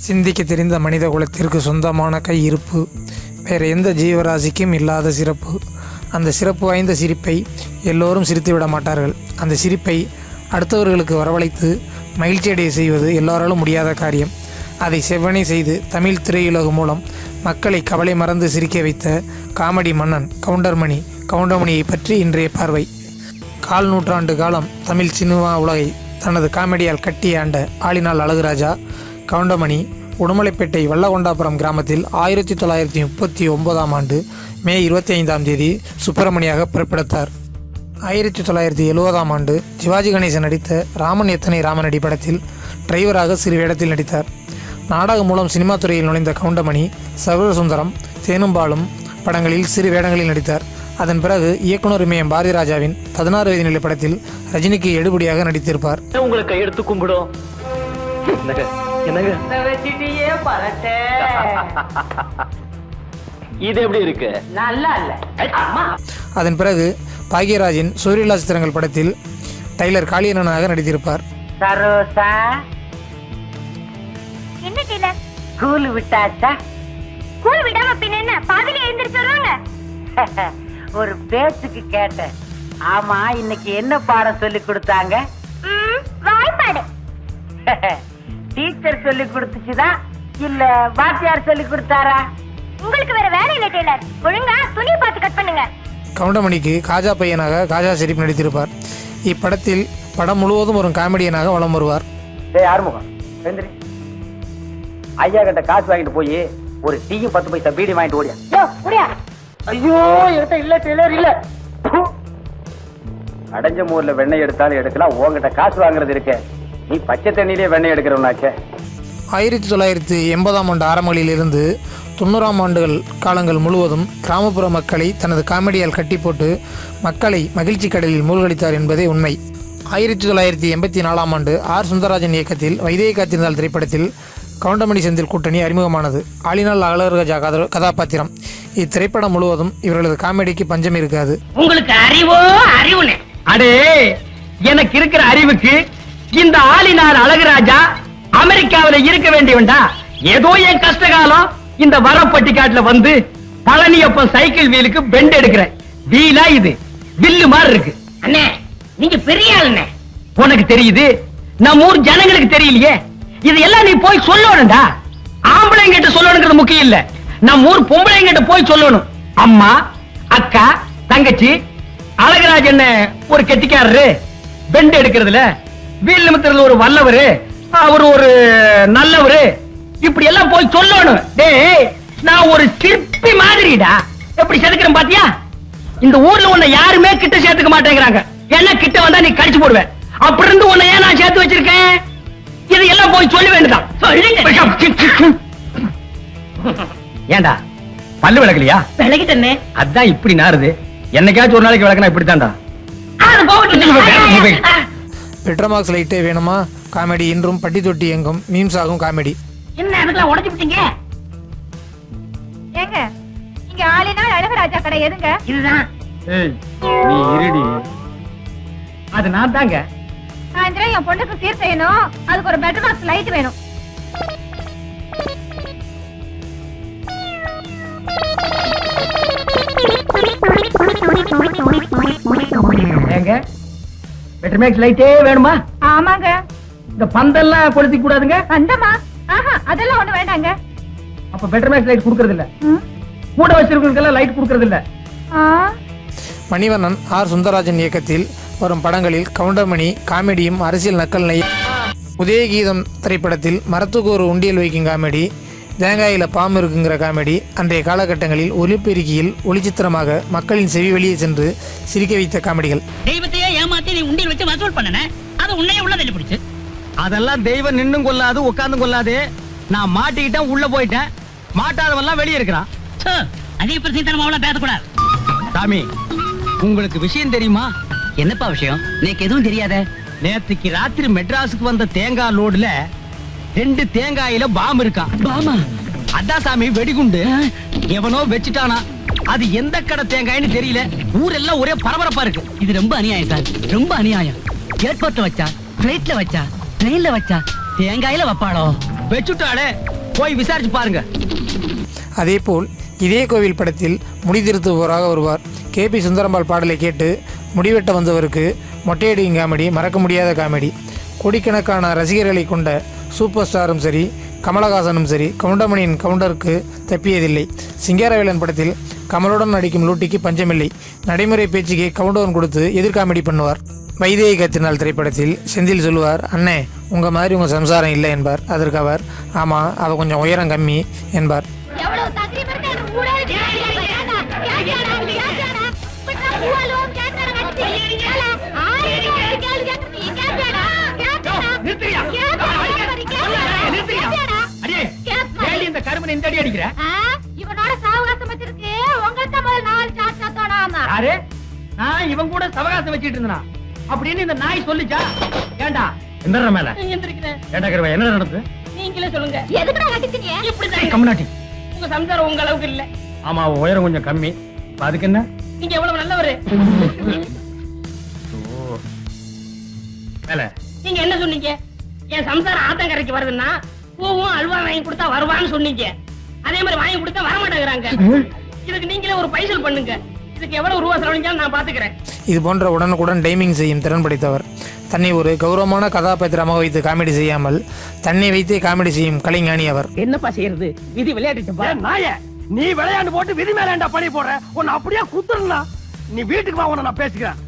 சிந்திக்க தெரிந்த மனித குலத்திற்கு சொந்தமான கையிருப்பு, வேறு எந்த ஜீவராசிக்கும் இல்லாத சிறப்பு. அந்த சிறப்பு வாய்ந்த சிரிப்பை எல்லோரும் சிரித்து விட மாட்டார்கள். அந்த சிரிப்பை அடுத்தவர்களுக்கு வரவழைத்து மகிழ்ச்சியடைய செய்வது எல்லோராலும் முடியாத காரியம். அதை செவ்வனே செய்து தமிழ் திரையுலகம் மூலம் மக்களை கவலை மறந்து சிரிக்க வைத்த காமெடி மன்னன் கவுண்டமணியை பற்றி இன்றைய பார்வை. கால் நூற்றாண்டு காலம் தமிழ் சினிமா உலகை தனது காமெடியால் கட்டி ஆண்ட ஆளினால் அழகுராஜா கவுண்டமணி உடுமலைப்பேட்டை வல்லகொண்டாபுரம் கிராமத்தில் 1939ஆம் ஆண்டு மே 25ஆம் தேதி சுப்பிரமணியாக பிறப்பிடத்தார். 1970ஆம் ஆண்டு சிவாஜி கணேசன் நடித்த ராமன் எத்தனை ராமனடி படத்தில் டிரைவராக சிறு வேடத்தில் நடித்தார். நாடகம் மூலம் சினிமா துறையில் நுழைந்த கவுண்டமணி சர்வசுந்தரம், தேனும்பாலும் படங்களில் சிறு வேடங்களில் நடித்தார். அதன் பிறகு இயக்குனர் இமயம் பாரதிராஜாவின் 16 வயது நிலை படத்தில் ரஜினிக்கு எடுபடியாக நடித்திருப்பார். உங்களை கையெடுத்து கும்பிடும். இது எப்படி இருக்கு? நல்லா இல்ல. அதன் பிறகு பாக்யராஜின் சூரியலா சித்திரங்கள் படத்தில் டைலர் காளியனாக நடித்திருப்பார். என்ன டீலர்? ஸ்கூல் விட்டாச்சா? ஸ்கூல் விடாம பின்ன என்ன பாதியில எழுந்திருச்சு வருவாங்க? ஒரு பேச்சுக்கு கேட்டேன். ஆமா, இன்னைக்கு என்ன பாடம் சொல்லி கொடுத்தாங்க? வாய்ப்பாடு. டீச்சர் சொல்லி கொடுத்துச்சுதா இல்ல வாத்தியார் சொல்லி கொடுத்தாரா? உங்களுக்கு வேற வேலை இல்லை டீலர். ஒழுங்கா துணி பார்த்து கட் பண்ணுங்க. கவுண்டமணிக்கு காஜா பையனாக காஜா ஷெரீப் நடித்திருப்பார். இப்படத்தில் படம் முழுவதும் ஒரு காமெடியனாக வலம் வருவார். ஐயா கிட்ட காசு வாங்கிட்டு போய் ஒரு டீயும் 10 பைசா பீடி வாங்கிட்டு ஓடியா. ஐயோ, என்கிட்ட இல்ல டெய்லர் இல்ல. அடைஞ்ச மூர்ல வெண்ணெய் எடுத்தாலும் எடுக்கலாம், உங்ககிட்ட காசு வாங்குறது இருக்க. நீ பச்சை தண்ணியிலே வெண்ணெய் எடுக்கிறவனாச்சே. 1980ஆம் ஆண்டு ஆரம்பங்களிலிருந்து 90ஆம் ஆண்டுகள் காலங்கள் முழுவதும் கிராமப்புற மக்களை தனது காமெடியால் கட்டி போட்டு மக்களை மகிழ்ச்சி கடலில் மூழ்கடித்தார் என்பதே உண்மை. 1984ஆம் ஆண்டு ஆர் சுந்தரராஜன் இயக்கத்தில் வைதேகி காத்திருந்தால் திரைப்படத்தில் கவுண்டமணி செந்தில் கூட்டணி அறிமுகமானது. ஆளினால் அழகுராஜா கதாபாத்திரம். இத்திரைப்படம் முழுவதும் இவர்களது காமெடிக்கு பஞ்சம் இருக்காது. உங்களுக்கு அறிவோ அறிவுனே? அடே, எனக்கு இருக்கிற அறிவுக்கு இந்த ஆளினால் அழகுராஜா அமெரிக்காவில இருக்க வேண்டியவன்டா. ஏதோ என் கஷ்டகாலம் இந்த வரப்பட்டிக்காட்டுல வந்து பழனியப்பன் சைக்கிள் வீலுக்கு பெண்ட் எடுக்கிறேன். வீலா இது வில்லு மாதிரி இருக்கு. அண்ணே, நீங்க பெரிய ஆளுண்ணே. உனக்கு தெரியுது, நம்ம ஊர் ஜனங்களுக்கு தெரியலையே. இதெல்லாம் நீ போய் சொல்லணும்டா. ஆம்பளைங்கிட்ட சொல்லணுங்கிறது முக்கியம் இல்ல, நம்ம ஊர் பொம்பளைங்கிட்ட போய் சொல்லணும். அம்மா, அக்கா, தங்கச்சி, அழகராஜன் ஒரு கெட்டிக்காரரு, பெண்ட் எடுக்கிறதுல வீல் நிமித்தத்துல ஒரு வல்லவரு, அவர் ஒரு நல்லவரு, இப்படி எல்லாம் போய் சொல்லணும். டேய், நான் ஒரு சிற்பி மாதிரிடா. எப்படி செதுக்கிறேன் பாத்தியா? இந்த ஊர்ல உன்னை யாருமே கிட்ட சேர்த்துக்க மாட்டேங்கிறாங்க. என்ன கிட்ட வந்தா நீ கடிச்சு போடுவேன். அப்படி இருந்து உன்னை ஏன் நான் சேர்த்து வச்சிருக்கேன்? இது எல்லாம் போய் சொல்ல வேண்டியதான். ஏண்டா பல்லு விளக்கலையா? விளக்கிட்டே. அதான் இப்படி நாருது. என்னைக்காச்சும் ஒரு நாளைக்கு விளக்கனா இப்படித்தான்டா. பெட்ரோமாக்ஸ் லைட்டே வேணுமா? காமெடி இன்றும் பட்டி தொட்டி எங்கும் மீம்ஸ் ஆகும் காமெடி. என்ன அதுல உடைச்சு விட்டீங்க? ஏங்க, இங்க ஆளினால் அழகுராஜா கடை எதுங்க? இதுதான். நீ இருடி. அது நான் தாங்க. சாயந்தரம் என் பொண்ணுக்கு சீர் செய்யணும். அதுக்கு ஒரு பெட்ரோமாக்ஸ் லைட் வேணும். ஏங்க, பெட்ரோமாக்ஸ் லைட்டே வேணுமா? ஆமாங்க. இந்த பந்தெல்லாம் கொளுத்தி கூடாதுங்க. பந்தமா? ஆஹா, அதெல்லாம் ஒண்ணு வேண்டாங்க. அப்ப பெட்ரோமாக்ஸ் லைட் குடுக்கறது இல்ல. கூட வச்சிருக்கிறதுக்கெல்லாம் லைட் குடுக்கறது இல்ல. மணிவண்ணன் ஆர் சுந்தரராஜன் இயக்கத்தில் வரும் படங்களில் கவுண்டமணி காமெடியும் அரசியல் நக்கல் நெய். உதயகீதம் திரைப்படத்தில் மரத்துக்கு ஒரு உண்டியல் வைக்கும் காமெடி, தேங்காயில பாம்பு இருக்குங்கிற காமெடி அன்றைய காலகட்டங்களில் ஒலிபெருக்கியில் ஒளிச்சித்திரமாக மக்களின் செவி வெளியே சென்று சிரிக்க வைத்த காமெடிகள். தெய்வத்தையே ஏமாத்தி நீ உண்டியல் வச்சு வசூல் பண்ணன, அது உன்னையே உள்ள தள்ளி பிடிச்சு. அதெல்லாம் தெய்வம் நின்னும் கொள்ளாது, உட்கார்ந்து கொள்ளாது. நான் மாட்டிக்கிட்டேன், உள்ள போயிட்டேன். மாட்டாதவெல்லாம் வெளியே இருக்கிறான். அதிக பிரசித்தனமா பேசக்கூடாது. சாமி, உங்களுக்கு விஷயம் தெரியுமா? என்னப்பா விஷயம்? எனக்கு எதுவும் தெரியாத. நேத்துக்கு ராத்திரி மெட்ராஸுக்கு வந்த தேங்காய் லோடுல 2 தேங்காயில பாம்பு இருக்கா. பாமா? அதான் சாமி, வெடிகுண்டு. எவனோ வச்சுட்டானா. அது எந்த கடை தேங்காய்னு தெரியல. ஊரெல்லாம் ஒரே பரபரப்பா இருக்கு. இது ரொம்ப அநியாயம் சார், ரொம்ப அநியாயம். ஏர்போர்ட்ல வச்சா, பிளைட்ல வச்சா, ட்ரெயின்ல வச்சா, தேங்காயில வைப்பாளோ? வச்சுட்டாளே. போய் விசாரிச்சு பாருங்க. அதேபோல் இதே கோவில் படத்தில் முடி திருத்துபவராக வருவார். கேபி சுந்தரம்பாள் பாடலை கேட்டு முடிவெட்ட வந்தவருக்கு மொட்டையடியும் காமெடி மறக்க முடியாத காமெடி. கோடிக்கணக்கான ரசிகர்களை கொண்ட சூப்பர் ஸ்டாரும் சரி, கமலஹாசனும் சரி, கவுண்டமணியின் கவுண்டருக்கு தப்பியதில்லை. சிங்காரவேலன் படத்தில் கமலுடன் நடிக்கும் லூட்டிக்கு பஞ்சமில்லை. நடைமுறை பேச்சுக்கு கவுண்டவன் கொடுத்து எதிர்காமெடி பண்ணுவார். வைதேகி கத்தினால் திரைப்படத்தில் செந்தில் சொல்லுவார், அண்ணே உங்கள் மாதிரி உங்கள் சம்சாரம் இல்லை என்பார். அதற்கு அவர், ஆமாம் அவள் கொஞ்சம் உயரம் கம்மி என்பார். இந்த கருமனை இந்த அடி அடிக்கிற இவனோட சாவகாசம் வச்சிருக்கு. உங்களுக்கு முதல் 4 சாட் சாத்தோடாமா. யாரு? நான் இவன் கூட சவகாசம் வச்சிட்டு இருந்தா அப்படின்னு இந்த நாய் சொல்லுச்சா? ஏண்டா எந்தற மேல எந்திரிக்கிறேன். ஏண்டா கருவா என்ன நடந்தது? நீங்களே சொல்லுங்க. எதுக்குடா கட்டிச்சீங்க? இப்படிதான் கம்னாட்டி. உங்க சம்சாரம் உங்க அளவுக்கு இல்ல. ஆமா உயரம் கொஞ்சம் கம்மி. அதுக்கு என்ன? நீங்க எவ்வளவு நல்லவரு. மேல நீங்க என்ன சொன்னீங்க? என் சம்சாரம் ஆத்தங்கரைக்கு வருதுன்னா பூவும் அல்வா வாங்கி கொடுத்தா வருவான்னு சொன்னீங்க. அதே மாதிரி வாங்கி கொடுத்தா வர மாட்டேங்கிறாங்க. இதுக்கு நீங்களே ஒரு பைசல் பண்ணுங்க. இதுக்கு எவ்வளவு ரூபா செலவழிஞ்சாலும் நான் பாத்துக்கிறேன். இது போன்ற உடனுக்குடன் டைமிங் செய்யும் திறன் படைத்தவர். தன்னை ஒரு கௌரவமான கதாபாத்திரமாக வைத்து காமெடி செய்யாமல் தன்னை வைத்தே காமெடி செய்யும் கலைஞானி அவர். என்னப்பா செய்யறது? விதி விளையாட்டு நாய நீ விளையாண்டு போட்டு விதி மேலேண்டா பழி போடுற. உன்னை அப்படியே குத்துறா. நீ வீட்டுக்கு வா, உன்னை நான் பேசிக்கிறேன்.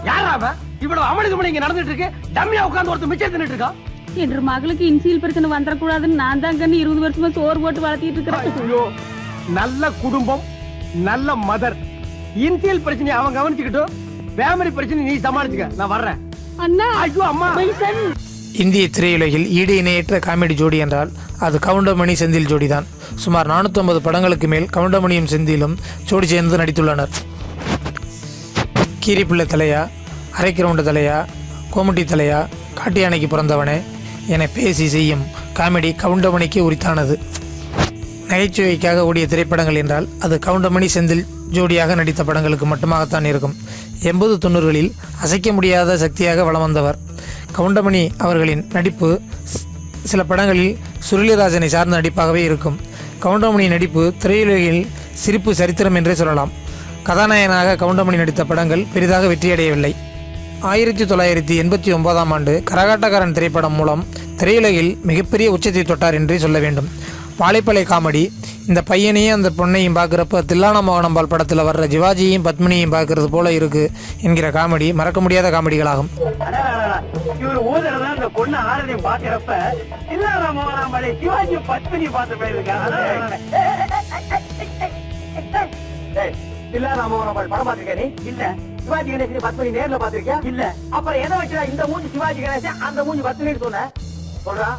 யாரா அவ? இவ்வளவு அமளி துமளி இங்க நடந்துட்டு இருக்கு. டம்மியா உட்கார்ந்து ஒருத்தர் மிச்சம் தின்னுட்டு இருக்கா. என்ற மகளுக்கு இன்சியல் பிரச்சனை வந்துடக்கூடாதுன்னு நான் தான் கண்ணு 20 வருஷமா சோறு போட்டு வளர்த்திட்டு இருக்கிறேன். ஐயோ, நல்ல குடும்பம், நல்ல மதர். இன்சியல் பிரச்சனை அவன் கவனிச்சுக்கிட்டோம். ஃபேமிலி பிரச்சனை நீ சமாளிச்சுக்க. நான் வர்றேன். அண்ணா, ஐயோ அம்மா. இந்திய திரையுலகில் ஈடு இணையற்ற காமெடி ஜோடி என்றால் அது கவுண்டமணி செந்தில் ஜோடிதான். சுமார் 450 படங்களுக்கு மேல் கவுண்டமணியும் செந்திலும் ஜோடி சேர்ந்து நடித்துள்ளனர். கீரிப்பிள்ளை தலையா, அரைக்கிரவுண்டு தலையா, கோமுட்டி தலையா, காட்டு யானைக்கு பிறந்தவனே என பேசி செய்யும் காமெடி கவுண்டமணிக்கு உரித்தானது. நகைச்சுவைக்காக ஓடிய திரைப்படங்கள் என்றால் அது கவுண்டமணி செந்தில் ஜோடியாக நடித்த படங்களுக்கு மட்டுமாகத்தான் இருக்கும். 80-90களில் அசைக்க முடியாத சக்தியாக வலம் வந்தவர் கவுண்டமணி. அவர்களின் நடிப்பு சில படங்களில் சுருளிராஜனை சார்ந்த நடிப்பாகவே இருக்கும். கவுண்டமணி நடிப்பு திரையுலகில் சிரிப்பு சரித்திரம் என்றே சொல்லலாம். கதாநாயகனாக கவுண்டமணி நடித்த படங்கள் பெரிதாக வெற்றியடையவில்லை. 1989ஆம் ஆண்டு கரகாட்டக்காரன் திரைப்படம் மூலம் திரையுலகில் மிகப்பெரிய உச்சத்தை தொட்டார் என்றே சொல்ல வேண்டும். வாழைப்பழை காமெடி. இந்த பையனையும் அந்த பொண்ணையும் பார்க்குறப்ப தில்லானா மோகனம்பாள் படத்தில் வர்ற சிவாஜியையும் பத்மினியையும் பார்க்கறது போல இருக்கு என்கிற காமெடி மறக்க முடியாத காமெடிகளாகும். இவர் ஊதறதா அந்த பொண்ணு ஆரதையும் பாக்குறப்ப தில்லானா மோகனம்பாளை சிவாஜி பத்மினி பார்த்த மாதிரி இருக்கா. தில்லானா மோகனம்பாள் படம் பாத்திருக்கா நீ? இல்ல. சிவாஜி கணேசன் பத்மினி நேர்ல பாத்திருக்கியா? இல்ல. அப்புறம் எதை வச்சா இந்த மூஞ்சி சிவாஜி கணேசன் அந்த மூஞ்சி பத்மினி சொன்ன? சொல்றா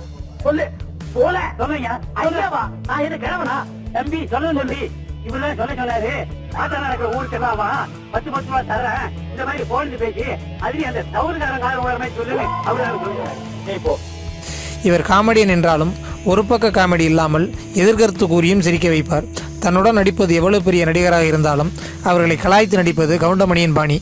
சொல்லு. போல சொல்லுங்க. ஐயாவா நான் என்ன கிழவனா? தம்பி சொல்ல சொல்லி இவெல்லாம் சொல்ல சொல்லாரு. ஆட்டா நடக்கிற ஊருக்கெல்லாம் 10 ரூபா தர்றேன். இந்த மாதிரி போன் பேசி அதுலயும் அந்த தவறுகாரன் சொல்லுங்க. அவரு இவர் காமெடியன் என்றாலும் ஒரு பக்க காமெடி இல்லாமல் எதிர்கருத்து கூறியும் சிரிக்க வைப்பார். தன்னுடன் நடிப்பது எவ்வளவு பெரிய நடிகராக இருந்தாலும் அவர்களை கலாய்த்து நடிப்பது கவுண்டமணியின் பாணி.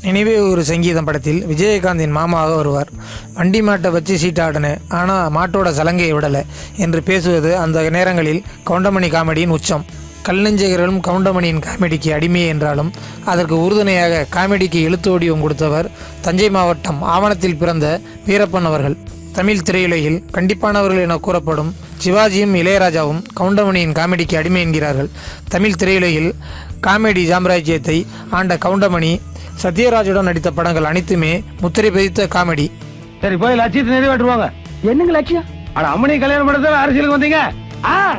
நினைவே ஒரு சங்கீதம் படத்தில் விஜயகாந்தின் மாமாவாக வருவார். வண்டி மாட்டை வச்சு சீட்டாடின, ஆனால் மாட்டோட சலங்கையை விடலை என்று பேசுவது அந்த நேரங்களில் கவுண்டமணி காமெடியின் உச்சம். கல்நெஞ்சகர்களும் கவுண்டமணியின் காமெடிக்கு அடிமையே என்றாலும் அதற்கு உறுதுணையாக காமெடிக்கு எழுத்து வடிவம் கொடுத்தவர் தஞ்சை மாவட்டம் ஆவணத்தில் பிறந்த வீரப்பன் அவர்கள். தமிழ் திரையுலகில் கண்டிப்பானவர்கள் என கூறப்படும் சிவாஜியும் இளையராஜாவும் கவுண்டமணியின் காமெடிக்கு அடிமை என்கிறார்கள். தமிழ் திரையுலகில் காமெடி சாம்ராஜ்யத்தை ஆண்ட கவுண்டமணி சத்யராஜுடன் நடித்த படங்கள் அனைத்துமே முத்திரை பதித்த காமெடி. சரி போய் லட்சியத்தை நிறைவேற்றுவாங்க. என்னங்க லட்சியம்? அட அம்மனை கல்யாணம் பண்ணத அரசியலுக்கு வந்தீங்க.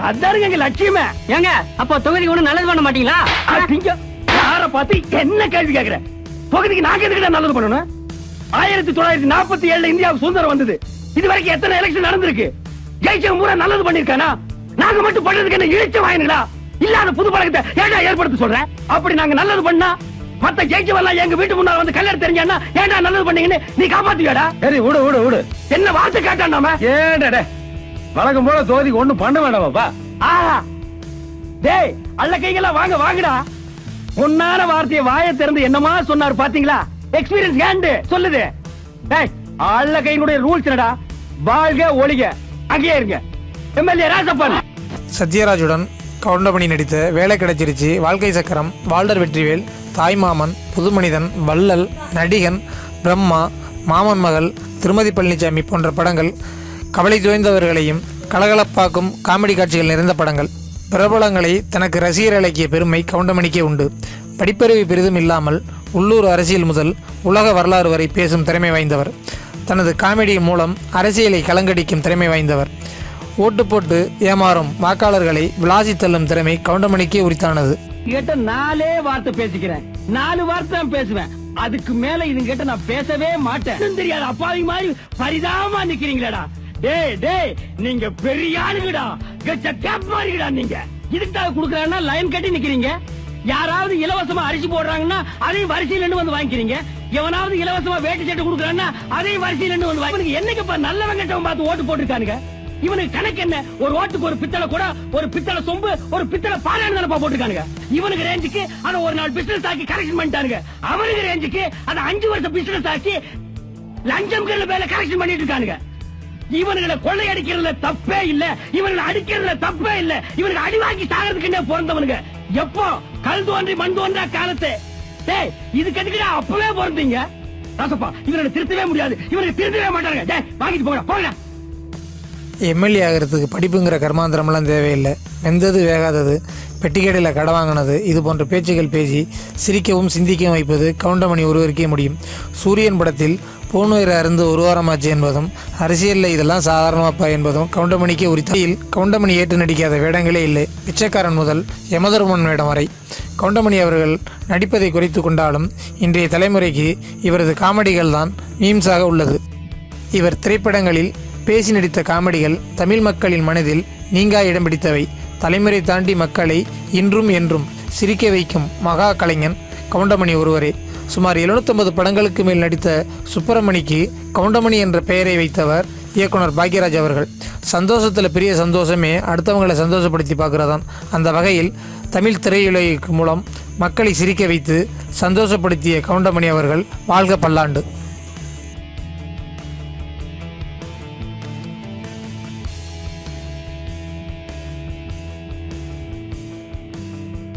அதாருங்க எங்க லட்சியமே. ஏங்க அப்ப தொகுதிக்கு ஒண்ணு நல்லது பண்ண மாட்டீங்களா? யார பார்த்து என்ன கேள்வி கேக்குற? தொகுதிக்கு நாங்க எதுக்கு நல்லது பண்ணணும்? 1947 இந்தியாவுக்கு சுதந்திரம் வந்தது. இது வரைக்கும் எத்தனை எலெக்ஷன் நடந்திருக்கு? ஜெயிச்சவங்க பூரா நல்லது பண்ணிருக்கானா? நாங்க மட்டும் பண்றதுக்கு என்ன இழிச்ச வாயினுங்களா? இல்லாத புது பழக்கத்தை ஏடா ஏற்படுத்த சொல்றேன். அப்படி நாங்க நல்லது பண்ணா மத்த ஜெயிச்சவெல்லாம் எங்க வீட்டு முன்னால வந்து கல்யாணம் தெரிஞ்சானா ஏண்டா நல்லது பண்ணீங்கன்னு நீ காப்பாத்துவியாடா? சரி விடு விடு விடு. என்ன வார்த்தை கேட்டாண்டாம? ஏண்டா வழக்கம் போல தொகுதிக்கு ஒண்ணும் பண்ண வேண்டாமாப்பா. ஆஹா டேய் அல்ல கைகளா வாங்க வாங்கடா. பொன்னான வார்த்தையை வாயை திறந்து என்னமா சொன்னார் பாத்தீங்களா? எக்ஸ்பீரியன்ஸ் கேண்டு சொல்லுது. டேய் அல்ல கையினுடைய ரூல்ஸ் என்னடா? வாழ்க ஒளிக அங்கேயே இருங்க. எம்எல்ஏ ராசப்பன். சத்யராஜுடன் கவுண்டமணி நடித்த வேலை கிடைச்சிருச்சு, வாழ்க்கை சக்கரம், வால்டர் வெற்றிவேல், தாய்மாமன், புதுமனிதன், வள்ளல், நடிகன், பிரம்மா, மாமன் மகள், திருமதி பழனிசாமி போன்ற படங்கள் கவலை தோய்ந்தவர்களையும் கலகலப்பாக்கும் காமெடி காட்சிகள் நிறைந்த படங்கள். பிரபலங்களை தனக்கு ரசிகர் அழைக்கிய பெருமை கவுண்டமணிக்கே உண்டு. படிப்பறிவு பெரிதும் இல்லாமல் உள்ளூர் அரசியல் முதல் உலக வரலாறு வரை பேசும் திறமை வாய்ந்தவர். தனது காமெடி மூலம் அரசியலை கலங்கடிக்கும் திறமை வாய்ந்தவர். ஓட்டு போட்டு ஏமாறும் வாக்காளர்களை விளாசி தள்ளும் திறமை கவுண்டமணிக்கே உரித்தானது. கிட்ட 4 வார்த்தை பேசிக்கிறேன், 4 வார்த்தை தான் பேசுவேன். அதுக்கு மேல இது கிட்ட நான் பேசவே மாட்டேன். தெரியாது அப்பாவி மாதிரி பரிதாபமா நிக்கிறீங்களா? டேய் டேய், நீங்க பெரிய ஆளுங்கடா, கெட்ட கேப் மாதிரிடா. நீங்க இதுக்காக குடுக்கறாங்கன்னா லைன் கட்டி நிக்கிறீங்க. யாராவது இலவசமா அரிசி போடுறாங்கன்னா அதையும் வரிசையில வந்து வாங்கிக்கிறீங்க. எவனாவது இலவசமா வேட்டி சட்டை குடுக்கறான்னா அதையும் வரிசையில வந்து வாங்கி. என்னைக்கு நல்லவன் கெட்டவன் பார்த்து ஓட்டு போட்டுருக்கானுங்க. இவனுக்கு கணக்கு என்ன? ஒரு ஓட்டுக்கு ஒரு பித்தளை கூட, ஒரு பித்தளை சொம்பு, ஒரு பித்தளை பாலான்னு தானப்பா போட்டுருக்கானுங்க. இவனுக்கு ரேஞ்சுக்கு அதை ஒரு நாள் பிசினஸ் ஆக்கி கரெக்ஷன் பண்ணிட்டானுங்க. அவனுக்கு ரேஞ்சுக்கு அதை 5 வருஷம் பிசினஸ் ஆக்கி லஞ்சம் மேல கரெக்ஷன் பண்ணிட்டு இருக்கானுங்க. இவனுங்களை கொள்ளை அடிக்கிறதுல தப்பே இல்ல, இவனுங்களை அடிக்கிறதுல தப்பே இல்ல. இவனுக்கு அடி வாங்கி சாகிறதுக்குன்னே பிறந்தவனுங்க. எப்போ கல் தோன்றி மண் தோன்றா காலத்து இதுக்கு எதுக்குடா அப்பவே பிறந்தீங்க? ராசப்பா, இவனை திருத்தவே முடியாது, இவனுக்கு திருத்தவே மாட்டாங்க. வாங்கிட்டு போங்க போங்க. எம்எல்ஏ ஆகிறதுக்கு படிப்புங்கிற கர்மாந்திரமெல்லாம் தேவையில்லை. வெந்தது வேகாதது, பெட்டிக்கடையில் கடை வாங்கினது, இது போன்ற பேச்சுகள் பேசி சிரிக்கவும் சிந்திக்கவும் வைப்பது கவுண்டமணி ஒருவருக்கே முடியும். சூரியன் படத்தில் பூணுயிரை அருந்து ஒரு வாரமாச்சு என்பதும், அரசியலில் இதெல்லாம் சாதாரணமாப்பா என்பதும் கவுண்டமணிக்கே உரித்தாயில் கவுண்டமணி ஏற்று நடிக்காத வேடங்களே இல்லை. பிச்சைக்காரன் முதல் யமதர்மன் வேடம் வரை கவுண்டமணி அவர்கள் நடிப்பதை குறைத்து கொண்டாலும் இன்றைய தலைமுறைக்கு இவரது காமெடிகள் தான் மீம்ஸாக உள்ளது. இவர் திரைப்படங்களில் பேசி நடித்த காமெடிகள் தமிழ் மக்களின் மனதில் நீங்கா இடம் பிடித்தவை. தலைமுறை தாண்டி மக்களை இன்றும் என்றும் சிரிக்க வைக்கும் மகா கலைஞன் கவுண்டமணி ஒருவரே. சுமார் 750 படங்களுக்கு மேல் நடித்த சுப்பிரமணிக்கு கவுண்டமணி என்ற பெயரை வைத்தவர் இயக்குனர் பாக்யராஜ் அவர்கள். சந்தோஷத்தில் பெரிய சந்தோஷமே அடுத்தவங்களை சந்தோஷப்படுத்தி பார்க்குறதான். அந்த வகையில் தமிழ் திரையுலகிற்கு மூலம் மக்களை சிரிக்க வைத்து சந்தோஷப்படுத்திய கவுண்டமணி அவர்கள் வாழ்க பல்லாண்டு.